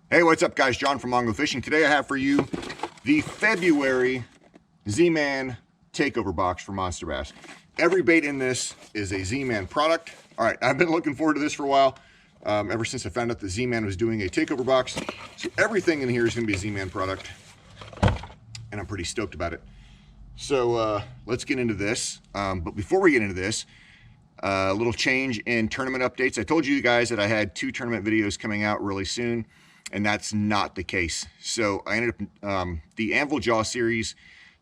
Hey, what's up guys? John from Mongo Fishing. Today I have for you the February ZMan Takeover box for Monsterbass. Every bait in this is a ZMan product. All right, I've been looking forward to this for a while, ever since I found out that ZMan was doing a takeover box. So everything in here is gonna be a ZMan product, and I'm pretty stoked about it. So let's get into this. But before we get into this, a little change in tournament updates. I told you guys that I had 2 tournament videos coming out really soon, and that's not the case. So I ended up, the Anvil Jaw series,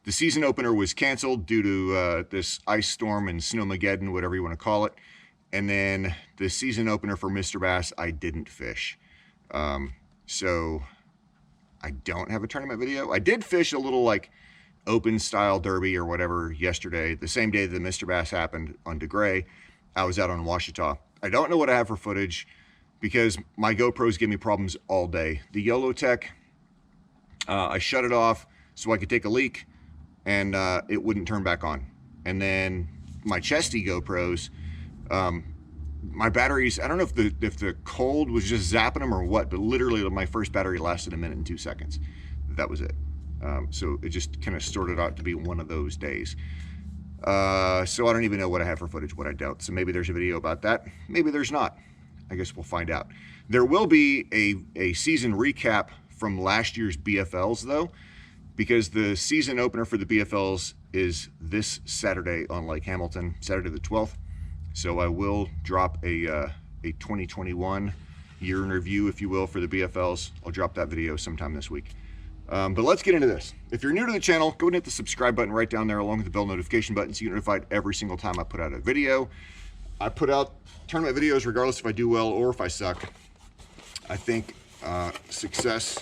the season opener was canceled due to this ice storm and snowmageddon, whatever you want to call it. And then the season opener for Mr. Bass, I didn't fish. So I don't have a tournament video. I did fish a little like open style derby or whatever yesterday, the same day that the Mr. Bass happened on DeGray. I was out on Washita. I don't know what I have for footage because my GoPros give me problems all day. The YOLO Tech, I shut it off so I could take a leak and it wouldn't turn back on. And then my chesty GoPros, my batteries, I don't know if the cold was just zapping them or what, but literally my first battery lasted 1 minute and 2 seconds. That was it. So it just kind of started out to be one of those days. So I don't even know what I have for footage, what I don't. So maybe there's a video about that. Maybe there's not. I guess we'll find out. There will be a season recap from last year's BFLs though, because the season opener for the BFLs is this Saturday on Lake Hamilton, Saturday the 12th. So I will drop a 2021 year in review, if you will, for the BFLs. I'll drop that video sometime this week. But let's get into this. If you're new to the channel, go and hit the subscribe button right down there along with the bell notification button so you get notified every single time I put out a video. I put out tournament videos regardless if I do well or if I suck. I think success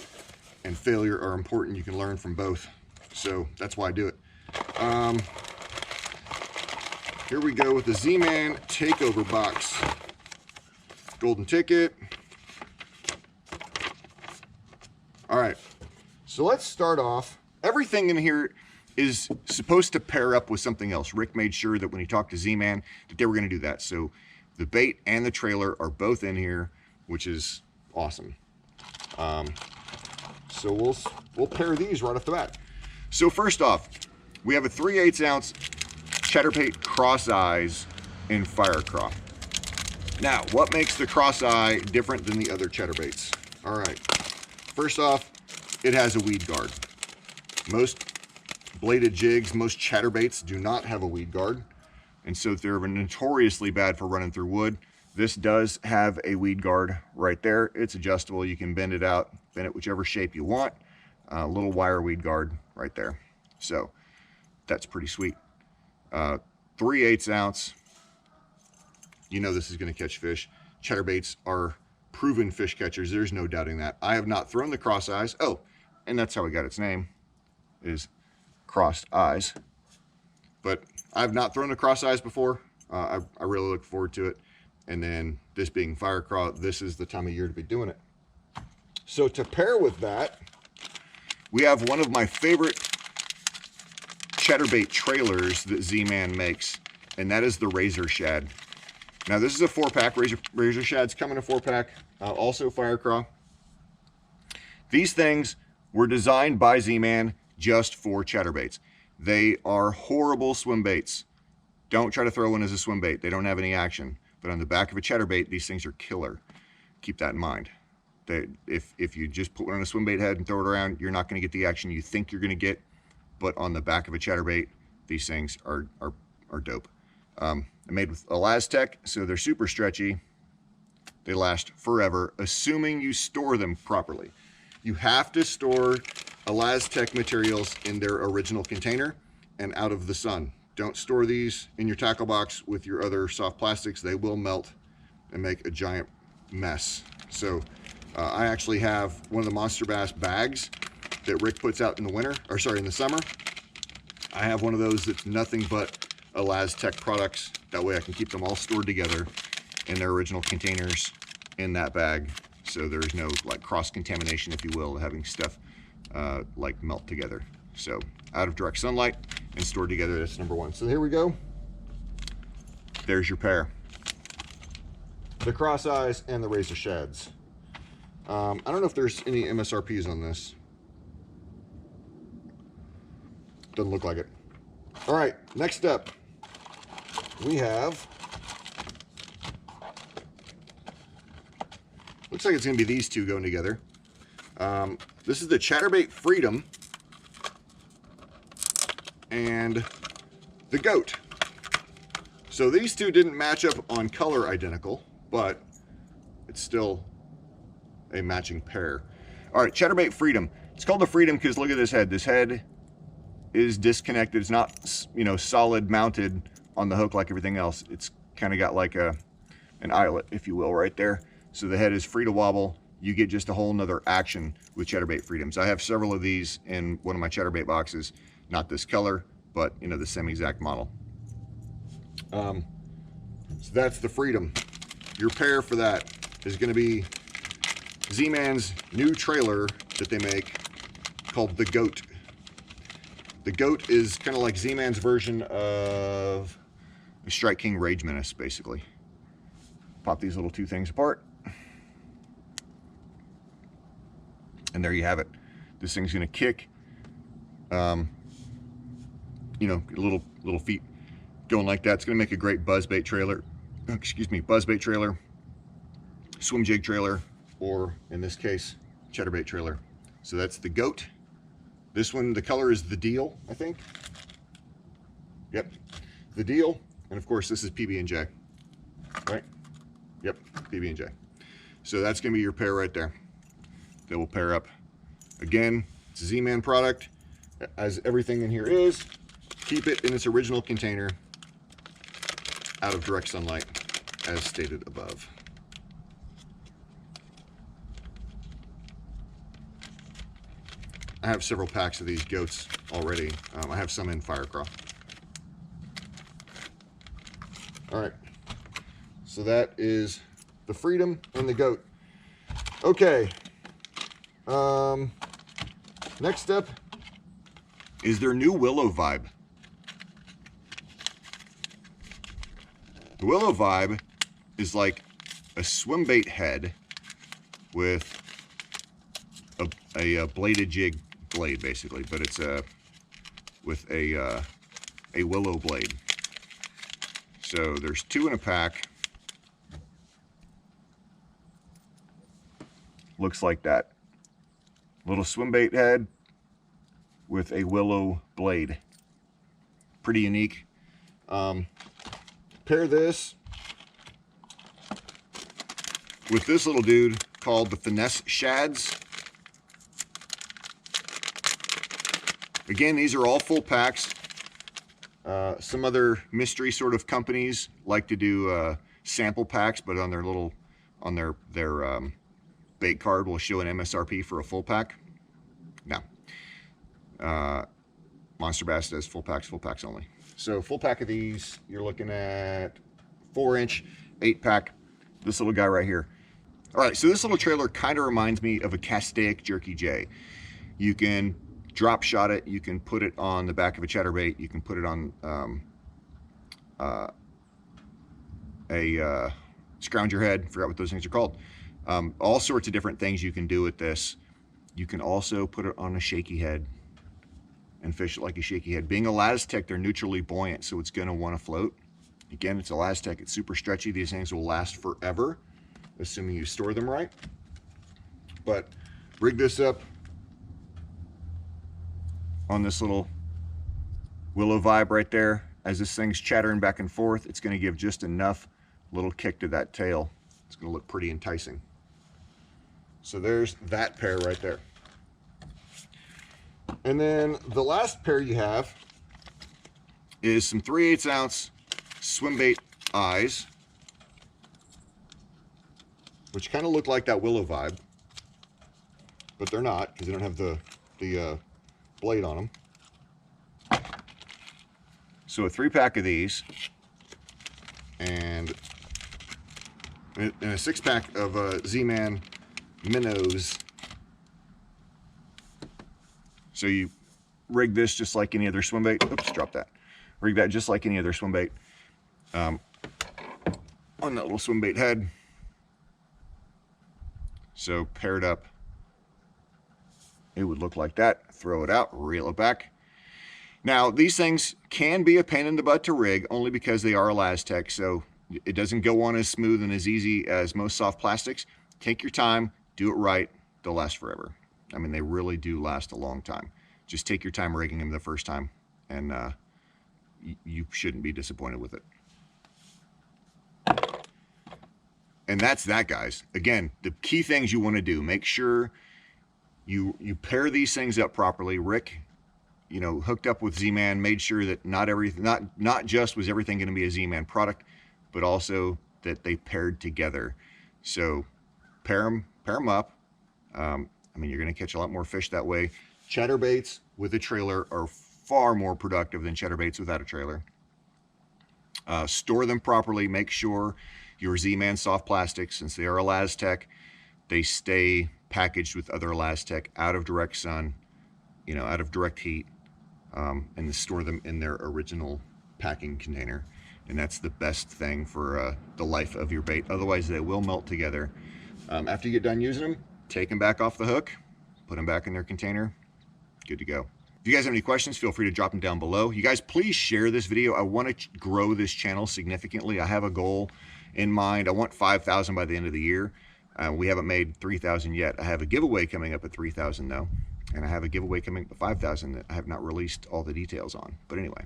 and failure are important. You can learn from both. So that's why I do it. Here we go with the ZMan Takeover box. Golden ticket. All right. So let's start off. Everything in here is supposed to pair up with something else. Rick made sure that when he talked to ZMan that they were going to do that. So the bait and the trailer are both in here, which is awesome. So we'll pair these right off the bat. So first off, we have a 3/8 ounce chatterbait cross eyes in fire craw. Now, what makes the cross eye different than the other chatterbaits? All right. First off, it has a weed guard. Most bladed jigs, most chatterbaits do not have a weed guard, and so they're notoriously bad for running through wood. This does have a weed guard right there. It's adjustable. You can bend it out, bend it whichever shape you want. A little wire weed guard right there. So that's pretty sweet. 3/8 ounce. You know this is going to catch fish. Chatterbaits are proven fish catchers. There's no doubting that. I have not thrown the cross eyes. Oh, and that's how we got its name, is crossed eyes. But I've not thrown a cross eyes before. I really look forward to it. And then this being fire craw, this is the time of year to be doing it. So to pair with that, we have one of my favorite chatterbait trailers that ZMan makes, and that is the Razor Shad. Now this is a 4-pack. Razor Shads come in a 4-pack, also fire craw. These things were designed by ZMan just for chatterbaits. They are horrible swim baits. Don't try to throw one as a swim bait. They don't have any action. But on the back of a chatterbait, these things are killer. Keep that in mind. If you just put one on a swim bait head and throw it around, you're not going to get the action you think you're going to get. But on the back of a chatterbait, these things are dope. They're made with Elastec, so they're super stretchy. They last forever, assuming you store them properly. You have to store Elastec materials in their original container and out of the sun. Don't store these in your tackle box with your other soft plastics. They will melt and make a giant mess. So I actually have one of the Monsterbass bags that Rick puts out in the winter, or sorry, in the summer. I have one of those that's nothing but Elastec products. That way I can keep them all stored together in their original containers in that bag. So there's no like cross-contamination, if you will, having stuff like melt together. So out of direct sunlight and stored together, that's number one. So here we go. There's your pair. The cross eyes and the Razor Shads. I don't know if there's any MSRPs on this. Doesn't look like it. All right, next up, we have, looks like it's gonna be these two going together. This is the Chatterbait Freedom and the Goat. So these two didn't match up on color identical, but it's still a matching pair. All right, Chatterbait Freedom. It's called the Freedom because look at this head. This head is disconnected. It's not, you know, solid mounted on the hook like everything else. It's kind of got like an eyelet, if you will, right there. So the head is free to wobble. You get just a whole nother action with Chatterbait Freedoms. I have several of these in one of my Chatterbait boxes. Not this color, but you know, the same exact model. So that's the Freedom. Your pair for that is going to be ZMan's new trailer that they make called the Goat. The Goat is kind of like ZMan's version of a Strike King Rage Menace, basically. Pop these little two things apart. And there you have it. This thing's going to kick. You know, little feet going like that. It's going to make a great buzzbait trailer. Excuse me, buzzbait trailer, swim jig trailer, or in this case, chatterbait trailer. So that's the Goat. This one, the color is the Deal, I think. Yep, the Deal. And of course, this is PB&J, right? Yep, PB&J. So that's going to be your pair right there. That will pair up. Again, it's a ZMan product. As everything in here is, keep it in its original container out of direct sunlight, as stated above. I have several packs of these Goats already. I have some in Firecraw. All right, so that is the Freedom and the Goat. Okay, next up is their new Willow Vibe. The Willow Vibe is like a Swimbait head with a bladed jig blade, basically, but it's with a willow blade. So there's two in a pack. Looks like that. Little Swimbait head with a willow blade. Pretty unique. Pair this with this little dude called the Finesse Shads. Again, these are all full packs. Some other mystery sort of companies like to do sample packs, but on their little, on their bait card will show an MSRP for a full pack. No. Monsterbass does full packs only. So full pack of these, you're looking at 4-inch, 8-pack, this little guy right here. All right, so this little trailer kind of reminds me of a Castaic Jerky J. You can drop shot it, you can put it on the back of a chatterbait, you can put it on a scrounger head, forgot what those things are called. All sorts of different things you can do with this. You can also put it on a shaky head and fish it like a shaky head. Being a Laztec, they're neutrally buoyant, so it's gonna wanna float. Again, it's a Laztec, it's super stretchy. These things will last forever, assuming you store them right. But rig this up on this little Willow Vibe right there. As this thing's chattering back and forth, it's gonna give just enough little kick to that tail. It's gonna look pretty enticing. So there's that pair right there. And then the last pair you have is some 3/8 ounce Swimbait eyes, which kind of look like that Willow Vibe, but they're not because they don't have the blade on them. So a 3-pack of these and a 6-pack of ZMan minnows. So you rig this just like any other Swimbait. Oops, drop that. Rig that just like any other Swimbait on that little Swimbait head. So paired up, it would look like that. Throw it out, reel it back. Now, these things can be a pain in the butt to rig only because they are Elastec, so it doesn't go on as smooth and as easy as most soft plastics. Take your time, do it right, they'll last forever. I mean, they really do last a long time. Just take your time rigging them the first time, and you shouldn't be disappointed with it. And that's that, guys. Again, the key things you want to do, make sure you pair these things up properly. Rick, you know, hooked up with ZMan, made sure that not just was everything going to be a ZMan product, but also that they paired together. So pair them up. I mean, you're going to catch a lot more fish that way. Chatterbaits with a trailer are far more productive than chatterbaits without a trailer. Store them properly. Make sure your ZMan soft plastics, since they are Elastec, they stay packaged with other Elastec out of direct sun, you know, out of direct heat, and store them in their original packing container. And that's the best thing for the life of your bait. Otherwise, they will melt together. After you get done using them, take them back off the hook, put them back in their container, good to go. If you guys have any questions, feel free to drop them down below. You guys, please share this video. I want to grow this channel significantly. I have a goal in mind. I want 5,000 by the end of the year. We haven't made 3,000 yet. I have a giveaway coming up at 3,000 though, and I have a giveaway coming up at 5,000 that I have not released all the details on. But anyway,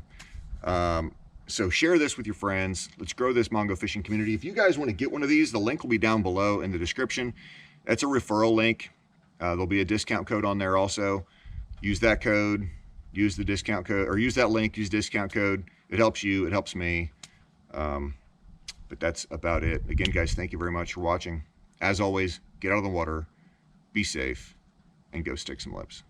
so share this with your friends. Let's grow this Mongo fishing community. If you guys want to get one of these, the link will be down below in the description. That's a referral link. There'll be a discount code on there also. Use that code, use the discount code, or use that link, use discount code. It helps you, it helps me. But that's about it. Again, guys, thank you very much for watching. As always, get out of the water, be safe, and go stick some lips.